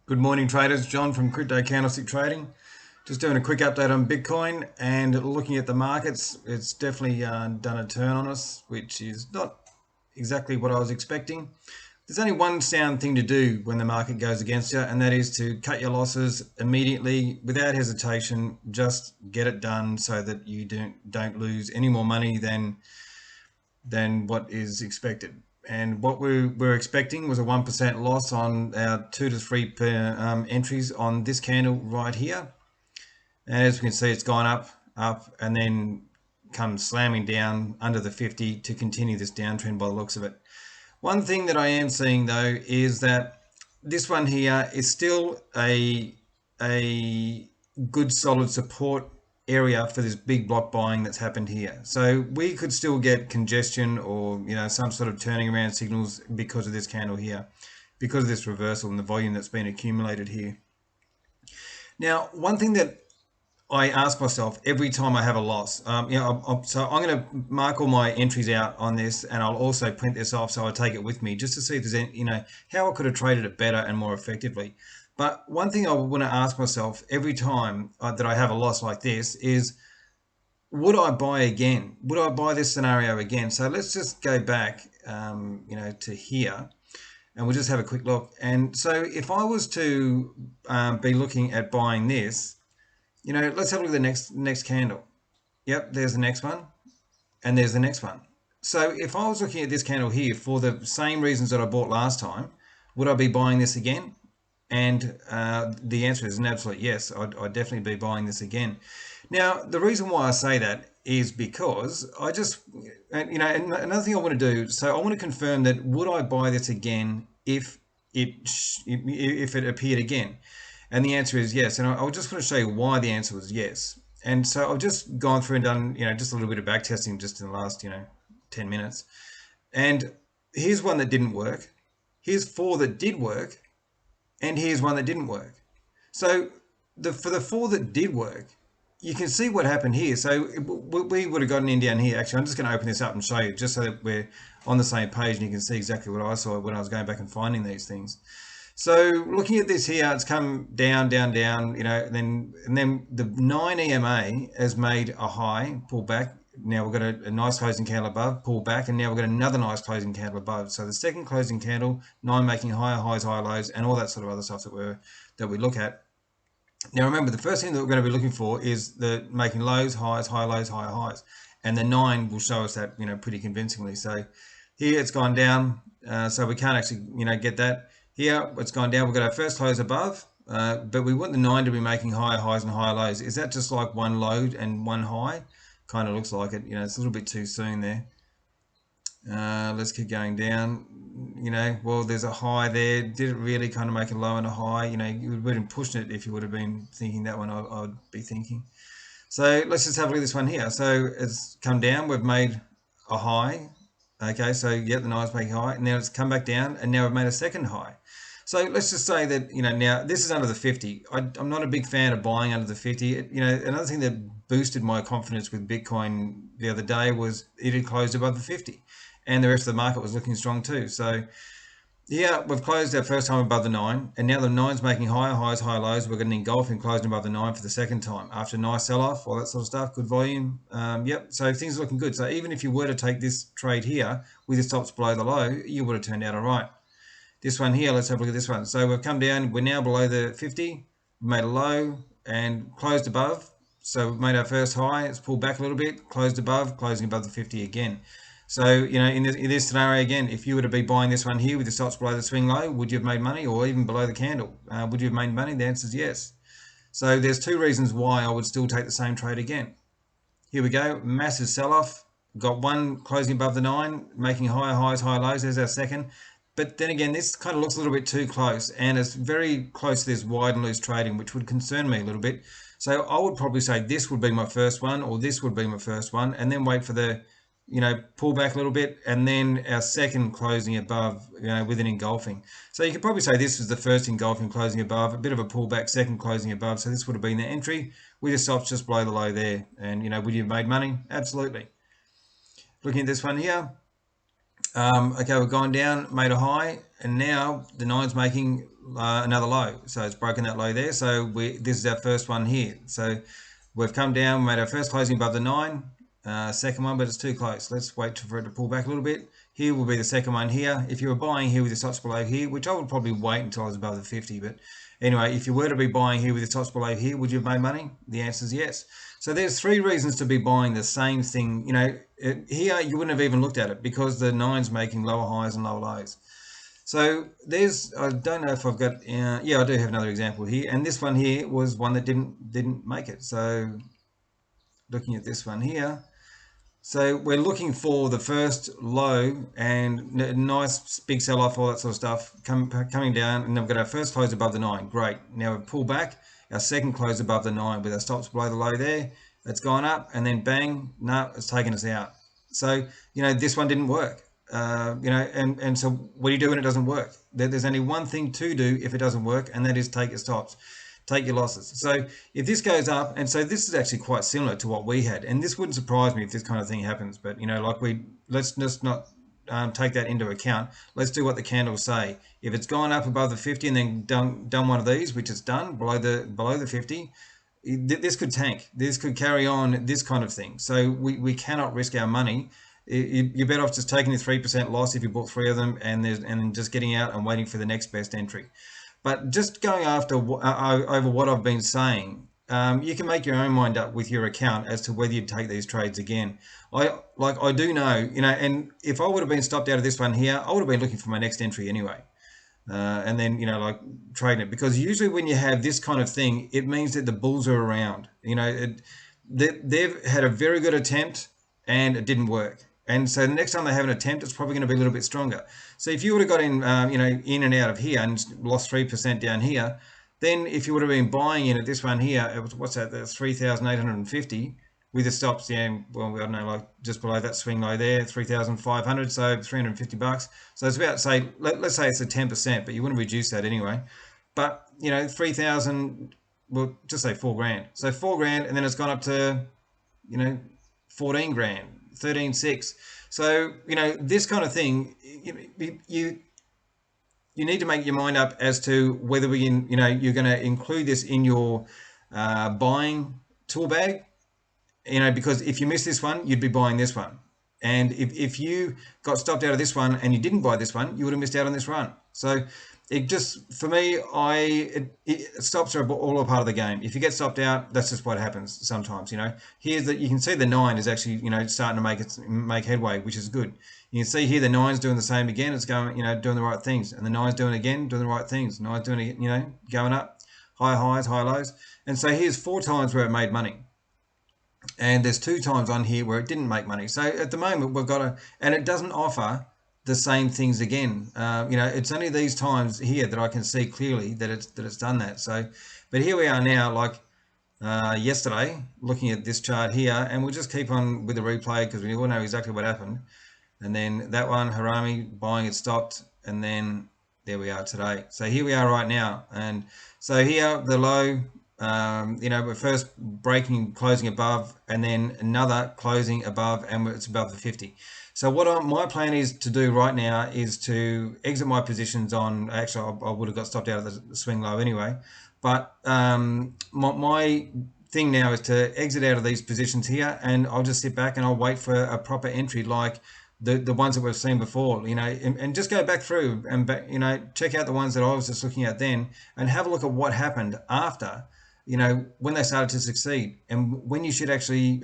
Good morning, traders. John from Crypto Candlestick Trading. Just doing a quick update on Bitcoin and looking at the markets. It's definitely done a turn on us, which is not exactly what I was expecting. There's only one sound thing to do when the market goes against you, and that is to cut your losses immediately without hesitation. Just get it done so that you don't lose any more money than what is expected. And what we were expecting was a 1% loss on our 2 to 3 entries on this candle right here. And as we can see, it's gone up, and then come slamming down under the 50 to continue this downtrend by the looks of it. One thing that I am seeing though is that this one here is still a good solid support area for this big block buying that's happened here. So we could still get congestion or some sort of turning around signals because of this candle here, because of this reversal and the volume that's been accumulated here. Now, one thing that I ask myself every time I have a loss, so I'm going to mark all my entries out on this, and I'll also print this off so I take it with me just to see if there's any, how I could have traded it better and more effectively. But one thing I want to ask myself every time that I have a loss like this is, would I buy again? Would I buy this scenario again? So let's just go back, to here, and we'll just have a quick look. And so if I was to be looking at buying this, let's have a look at the next candle. Yep, there's the next one, and there's the next one. So if I was looking at this candle here for the same reasons that I bought last time, would I be buying this again? And the answer is an absolute yes. I'd definitely be buying this again. Now, the reason why I say that is because I just, and another thing I want to do, so I want to confirm that would I buy this again if it appeared again? And the answer is yes. And I just want to show you why the answer was yes. And so I've just gone through and done, just a little bit of back testing just in the last, 10 minutes. And here's one that didn't work. Here's 4 that did work. And here's one that didn't work. So for the 4 that did work, you can see what happened here. So we would have gotten in down here. Actually, I'm just going to open this up and show you just so that we're on the same page and you can see exactly what I saw when I was going back and finding these things. So looking at this here, it's come down, down, down, and then the 9 EMA has made a high, pull back. Now we've got a nice closing candle above, pull back, and now we've got another nice closing candle above. So the second closing candle, 9 making higher highs, higher lows, and all that sort of other stuff that we look at. Now remember, the first thing that we're going to be looking for is the making lows, highs, higher lows, higher highs, and the 9 will show us that pretty convincingly. So here it's gone down, so we can't actually get that. Here it's gone down. We've got our first close above, but we want the 9 to be making higher highs and higher lows. Is that just like one low and one high? Kind of looks like it. It's a little bit too soon there. Let's keep going down. Well, there's a high there. Did it really kind of make a low and a high? You would have been pushing it if you would have been thinking that one. I'd be thinking. So let's just have a look at this one here. So it's come down. We've made a high. Okay, so yeah, the 9's making high, and now it's come back down, and now we've made a second high. So let's just say that, now this is under the 50. I'm not a big fan of buying under the 50. Another thing that boosted my confidence with Bitcoin the other day was it had closed above the 50, and the rest of the market was looking strong too. So yeah, we've closed our first time above the 9, and now the 9's making higher highs, higher lows. We're going to engulf and closing above the 9 for the second time after a nice sell-off, all that sort of stuff, good volume. Yep, so things are looking good. So even if you were to take this trade here with the stops below the low, you would have turned out all right. This one here, let's have a look at this one. So we've come down, we're now below the 50, we've made a low and closed above. So we've made our first high, it's pulled back a little bit, closed above, closing above the 50 again. So, in this scenario, again, if you were to be buying this one here with the stops below the swing low, would you have made money, or even below the candle? Would you have made money? The answer is yes. So there's 2 reasons why I would still take the same trade again. Here we go, massive sell-off. Got one closing above the 9, making higher highs, higher lows. There's our second. But then again, this kind of looks a little bit too close, and it's very close to this wide and loose trading, which would concern me a little bit. So I would probably say this would be my first one, or this would be my first one, and then wait for the pull back a little bit, and then our second closing above, with an engulfing. So you could probably say this was the first engulfing closing above, a bit of a pullback, second closing above. So this would have been the entry with the stops just below the low there. And, would you have made money? Absolutely. Looking at this one here, Okay, we've gone down, made a high, and now the nine's making another low. So it's broken that low there. So this is our first one here. So we've come down, made our first closing above the nine, second one, but it's too close. Let's wait for it to pull back a little bit. Here will be the second one here. If you were buying here with the stops below here, which I would probably wait until I was above the 50, but anyway, if you were to be buying here with the stops below here, would you have made money? The answer is yes. So there's three reasons to be buying the same thing. You know, here you wouldn't have even looked at it because the nine's making lower highs and lower lows. So there's, I don't know if I've got, yeah, I do have another example here, and this one here was one that didn't make it. So looking at this one here, so we're looking for the first low and nice big sell-off, all that sort of stuff coming down, and then we've got our first close above the nine. Great. Now we've pulled back, our second close above the nine with our stops below the low there. It's gone up, and then bang, no, it's taken us out. So, you know, this one didn't work. You know, and so what do you do when it doesn't work? There's only one thing to do if it doesn't work, and that is take your stops. Take your losses. So if this goes up, and so this is actually quite similar to what we had, and this wouldn't surprise me if this kind of thing happens, but you know, like let's just not take that into account. Let's do what the candles say. If it's gone up above the 50 and then done one of these, which it's done below the 50, this could tank. This could carry on, this kind of thing. So we cannot risk our money. You're better off just taking the 3% loss if you bought three of them and just getting out and waiting for the next best entry. But just going after over what I've been saying, you can make your own mind up with your account as to whether you'd take these trades again. I do know, you know, and if I would have been stopped out of this one here, I would have been looking for my next entry anyway. And then, you know, like trading it, because usually when you have this kind of thing, it means that the bulls are around. You know, they've had a very good attempt and it didn't work. And so the next time they have an attempt, it's probably going to be a little bit stronger. So if you would have got in, you know, in and out of here and lost 3% down here, then if you would have been buying in at this one here, it was, what's that? That's 3,850 with the stops down. Well, I don't know, like just below that swing low there, 3,500, so 350 bucks. So it's about, say, let's say it's a 10%, but you wouldn't reduce that anyway. But you know, 3,000, well, just say 4 grand. So 4 grand, and then it's gone up to, you know, 14 grand. 13.6. So, you know, this kind of thing, you need to make your mind up as to whether you know, you're going to include this in your buying tool bag, you know, because if you miss this one, you'd be buying this one. And if you got stopped out of this one and you didn't buy this one, you would have missed out on this run. So it just, for me, stops are all a part of the game. If you get stopped out, that's just what happens sometimes, you know. Here's that you can see the 9 is actually, you know, starting to make headway, which is good. You can see here the 9's doing the same again. It's going, you know, doing the right things. And the 9's doing it again, doing the right things. 9's doing it, you know, going up, high highs, high lows. And so here's 4 times where it made money. And there's 2 times on here where it didn't make money. So at the moment we've got and it doesn't offer the same things again. You know, it's only these times here that I can see clearly that it's done that. So, but here we are now, like yesterday, looking at this chart here, and we'll just keep on with the replay because we all know exactly what happened. And then that one, Harami buying, it stopped, and then there we are today. So here we are right now, and so here the low. You know, we're first breaking, closing above, and then another closing above, and it's above the 50. So what my plan is to do right now is to exit my positions on, actually I would have got stopped out of the swing low anyway, but my thing now is to exit out of these positions here, and I'll just sit back and I'll wait for a proper entry like the ones that we've seen before, you know, and just go back through and you know, check out the ones that I was just looking at then and have a look at what happened after, you know, when they started to succeed and when you should actually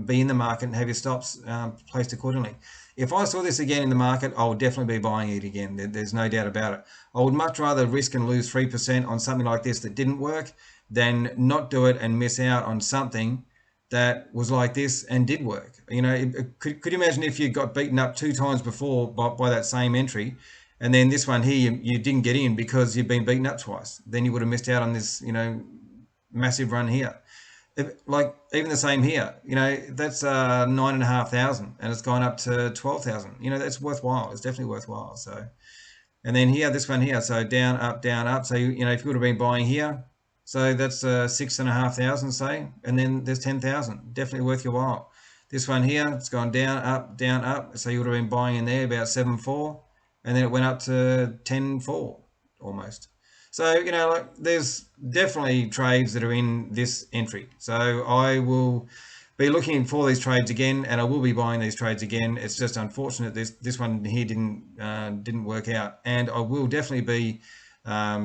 be in the market and have your stops placed accordingly. If I saw this again in the market, I would definitely be buying it again. There's no doubt about it. I would much rather risk and lose 3% on something like this that didn't work than not do it and miss out on something that was like this and did work. You know, could you imagine if you got beaten up 2 times before by that same entry, and then this one here you didn't get in because you've been beaten up twice? Then you would have missed out on this, you know, massive run here. Like even the same here, you know, that's 9,500 and it's gone up to 12,000. You know, that's worthwhile. It's definitely worthwhile. So, and then here, this one here, so down, up, down, up. So you know, if you would have been buying here, so that's 6,500, say, and then there's 10,000. Definitely worth your while. This one here, it's gone down, up. So you would have been buying in there about 7.4, and then it went up to 10.4 almost. So, you know, like there's definitely trades that are in this entry. So I will be looking for these trades again, and I will be buying these trades again. It's just unfortunate this one here didn't work out, and I will definitely be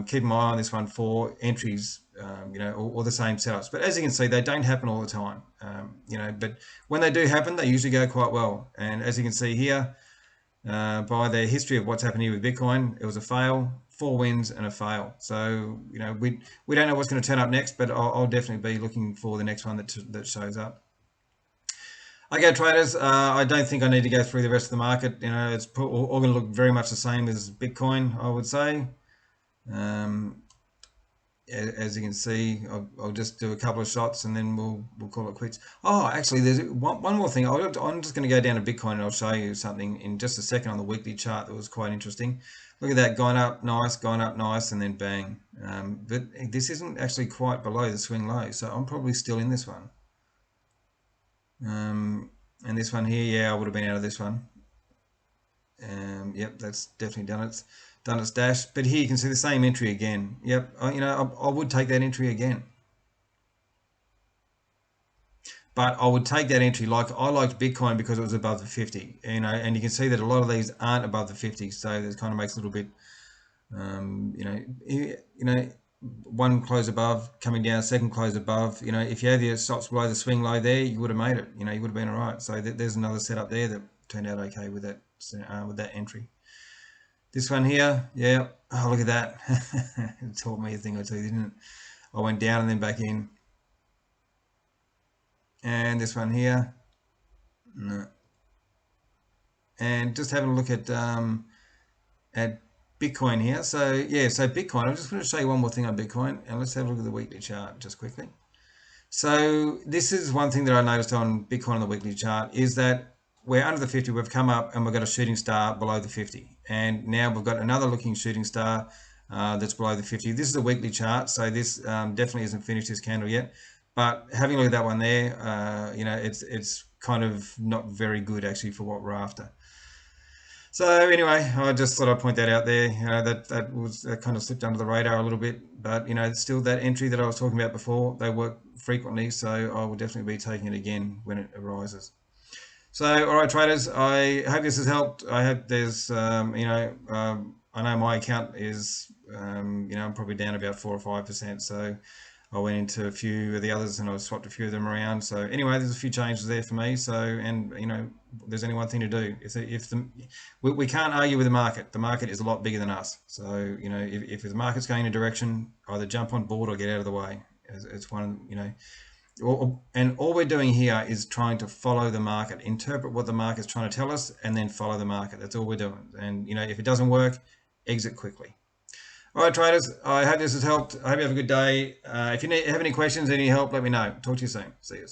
keeping my eye on this one for entries, you know, or the same setups. But as you can see, they don't happen all the time, you know. But when they do happen, they usually go quite well. And as you can see here, by the history of what's happened here with Bitcoin, it was a fail, 4 wins and a fail. So you know, we don't know what's going to turn up next, but I'll definitely be looking for the next one that shows up. Okay, traders, I don't think I need to go through the rest of the market. You know, it's all going to look very much the same as Bitcoin, I would say. As you can see, I'll just do a couple of shots and then we'll call it quits. Oh, actually, there's one more thing. I'm just going to go down to Bitcoin and I'll show you something in just a second on the weekly chart that was quite interesting. Look at that, gone up nice, and then bang. But this isn't actually quite below the swing low, so I'm probably still in this one. And this one here, yeah, I would have been out of this one. Yep, that's definitely done its dash. But here you can see the same entry again. Yep, you know, I would take that entry again. But I would take that entry. Like I liked Bitcoin because it was above the 50, you know, and you can see that a lot of these aren't above the 50, so this kind of makes a little bit, you know, one close above, coming down, second close above. You know, if you had your stops below the swing low there, you would have made it. You know, you would have been all right. So there's another setup there that turned out okay with that entry. This one here, yeah. Oh, look at that. It taught me a thing or two, didn't it? I went down and then back in. And this one here, no. And just having a look at Bitcoin here. So yeah, so Bitcoin. I'm just going to show you one more thing on Bitcoin, and let's have a look at the weekly chart just quickly. So this is one thing that I noticed on Bitcoin on the weekly chart is that we're under the 50, we've come up and we've got a shooting star below the 50. And now we've got another looking shooting star that's below the 50. This is a weekly chart, so this definitely isn't finished this candle yet. But having a look at that one there, you know, it's kind of not very good actually for what we're after. So anyway, I just thought I'd point that out there. You know, that kind of slipped under the radar a little bit, but you know, still that entry that I was talking about before, they work frequently, so I will definitely be taking it again when it arises. So, all right, traders, I hope this has helped. I hope there's, you know, I know my account is, you know, I'm probably down about 4 or 5%. So I went into a few of the others and I swapped a few of them around. So anyway, there's a few changes there for me. So, and you know, there's only one thing to do. We can't argue with the market. The market is a lot bigger than us. So, you know, if the market's going in a direction, either jump on board or get out of the way. It's one, you know, and all we're doing here is trying to follow the market, interpret what the market's trying to tell us, and then follow the market. That's all we're doing. And you know, if it doesn't work, exit quickly. All right, traders. I hope this has helped. I hope you have a good day. If you have any questions, any help, let me know. Talk to you soon. See you.